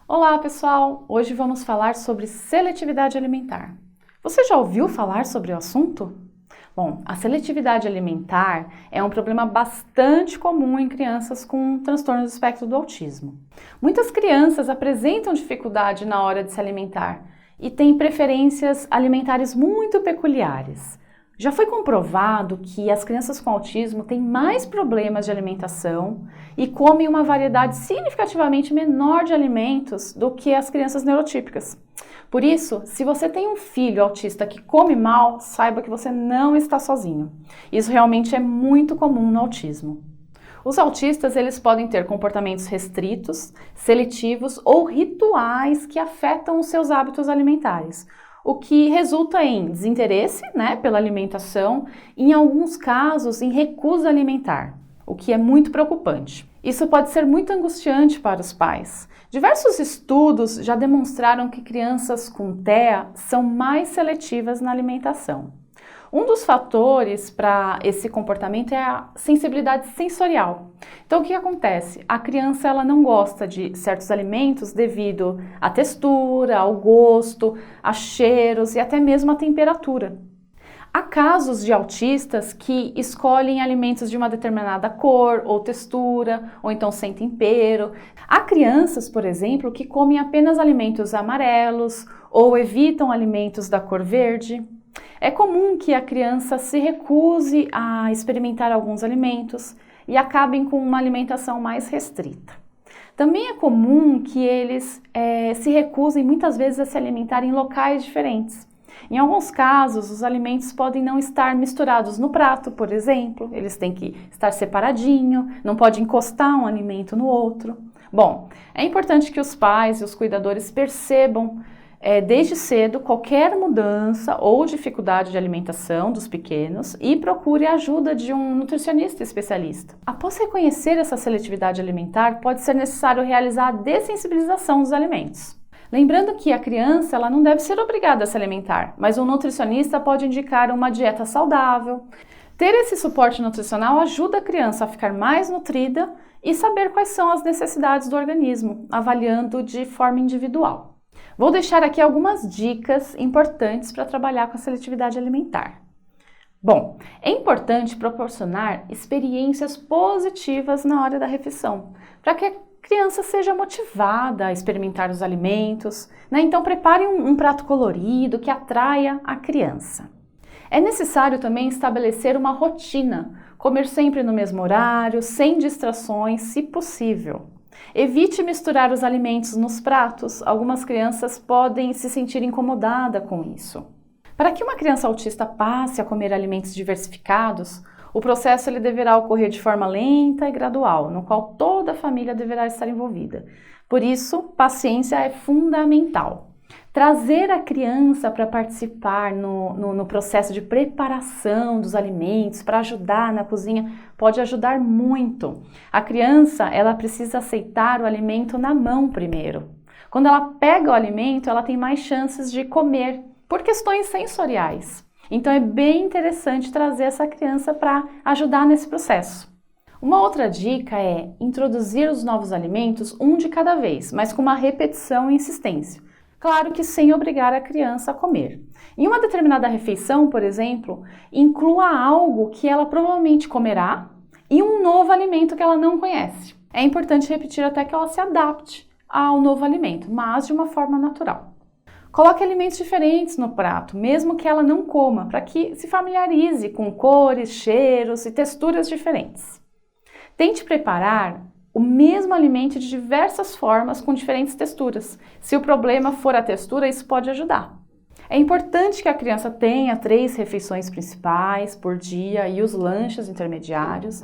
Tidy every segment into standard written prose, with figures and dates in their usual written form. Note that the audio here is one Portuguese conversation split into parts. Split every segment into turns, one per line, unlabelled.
Olá, pessoal! Hoje vamos falar sobre seletividade alimentar. Você já ouviu falar sobre o assunto? Bom, a seletividade alimentar é um problema bastante comum em crianças com transtorno do espectro do autismo. Muitas crianças apresentam dificuldade na hora de se alimentar e têm preferências alimentares muito peculiares. Já foi comprovado que as crianças com autismo têm mais problemas de alimentação e comem uma variedade significativamente menor de alimentos do que as crianças neurotípicas. Por isso, se você tem um filho autista que come mal, saiba que você não está sozinho. Isso realmente é muito comum no autismo. Os autistas, eles podem ter comportamentos restritos, seletivos ou rituais que afetam os seus hábitos alimentares, o que resulta em desinteresse, pela alimentação, e em alguns casos em recusa alimentar, o que é muito preocupante. Isso pode ser muito angustiante para os pais. Diversos estudos já demonstraram que crianças com TEA são mais seletivas na alimentação. Um dos fatores para esse comportamento é a sensibilidade sensorial. Então, o que acontece? A criança ela não gosta de certos alimentos devido à textura, ao gosto, a cheiros e até mesmo à temperatura. Há casos de autistas que escolhem alimentos de uma determinada cor ou textura, ou então sem tempero. Há crianças, por exemplo, que comem apenas alimentos amarelos ou evitam alimentos da cor verde. É comum que a criança se recuse a experimentar alguns alimentos e acabem com uma alimentação mais restrita. Também é comum que eles se recusem muitas vezes a se alimentar em locais diferentes. Em alguns casos, os alimentos podem não estar misturados no prato, por exemplo, eles têm que estar separadinho, não pode encostar um alimento no outro. Bom, é importante que os pais e os cuidadores percebam desde cedo qualquer mudança ou dificuldade de alimentação dos pequenos e procure a ajuda de um nutricionista especialista. Após reconhecer essa seletividade alimentar, pode ser necessário realizar a dessensibilização dos alimentos. Lembrando que a criança ela não deve ser obrigada a se alimentar, mas um nutricionista pode indicar uma dieta saudável. Ter esse suporte nutricional ajuda a criança a ficar mais nutrida e saber quais são as necessidades do organismo, avaliando de forma individual. Vou deixar aqui algumas dicas importantes para trabalhar com a seletividade alimentar. Bom, é importante proporcionar experiências positivas na hora da refeição, para que a criança seja motivada a experimentar os alimentos, Então prepare um prato colorido que atraia a criança. É necessário também estabelecer uma rotina, comer sempre no mesmo horário, sem distrações, se possível. Evite misturar os alimentos nos pratos, algumas crianças podem se sentir incomodadas com isso. Para que uma criança autista passe a comer alimentos diversificados, o processo ele deverá ocorrer de forma lenta e gradual, no qual toda a família deverá estar envolvida. Por isso, paciência é fundamental. Trazer a criança para participar no processo de preparação dos alimentos, para ajudar na cozinha, pode ajudar muito. A criança, ela precisa aceitar o alimento na mão primeiro. Quando ela pega o alimento, ela tem mais chances de comer, por questões sensoriais. Então é bem interessante trazer essa criança para ajudar nesse processo. Uma outra dica é introduzir os novos alimentos um de cada vez, mas com uma repetição e insistência. Claro que sem obrigar a criança a comer. Em uma determinada refeição, por exemplo, inclua algo que ela provavelmente comerá e um novo alimento que ela não conhece. É importante repetir até que ela se adapte ao novo alimento, mas de uma forma natural. Coloque alimentos diferentes no prato, mesmo que ela não coma, para que se familiarize com cores, cheiros e texturas diferentes. Tente preparar o mesmo alimento de diversas formas com diferentes texturas. Se o problema for a textura, isso pode ajudar. É importante que a criança tenha 3 refeições principais por dia e os lanches intermediários,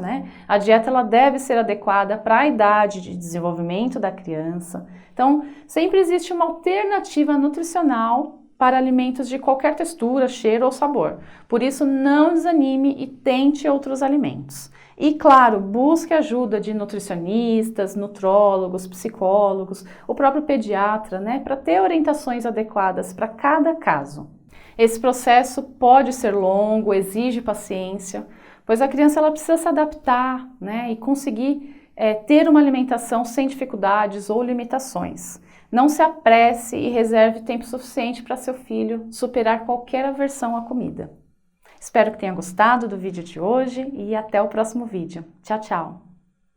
A dieta ela deve ser adequada para a idade de desenvolvimento da criança. Então, sempre existe uma alternativa nutricional para alimentos de qualquer textura, cheiro ou sabor. Por isso, não desanime e tente outros alimentos. E, claro, busque ajuda de nutricionistas, nutrólogos, psicólogos, o próprio pediatra, para ter orientações adequadas para cada caso. Esse processo pode ser longo, exige paciência, pois a criança ela precisa se adaptar, e conseguir ter uma alimentação sem dificuldades ou limitações. Não se apresse e reserve tempo suficiente para seu filho superar qualquer aversão à comida. Espero que tenha gostado do vídeo de hoje e até o próximo vídeo. Tchau, tchau!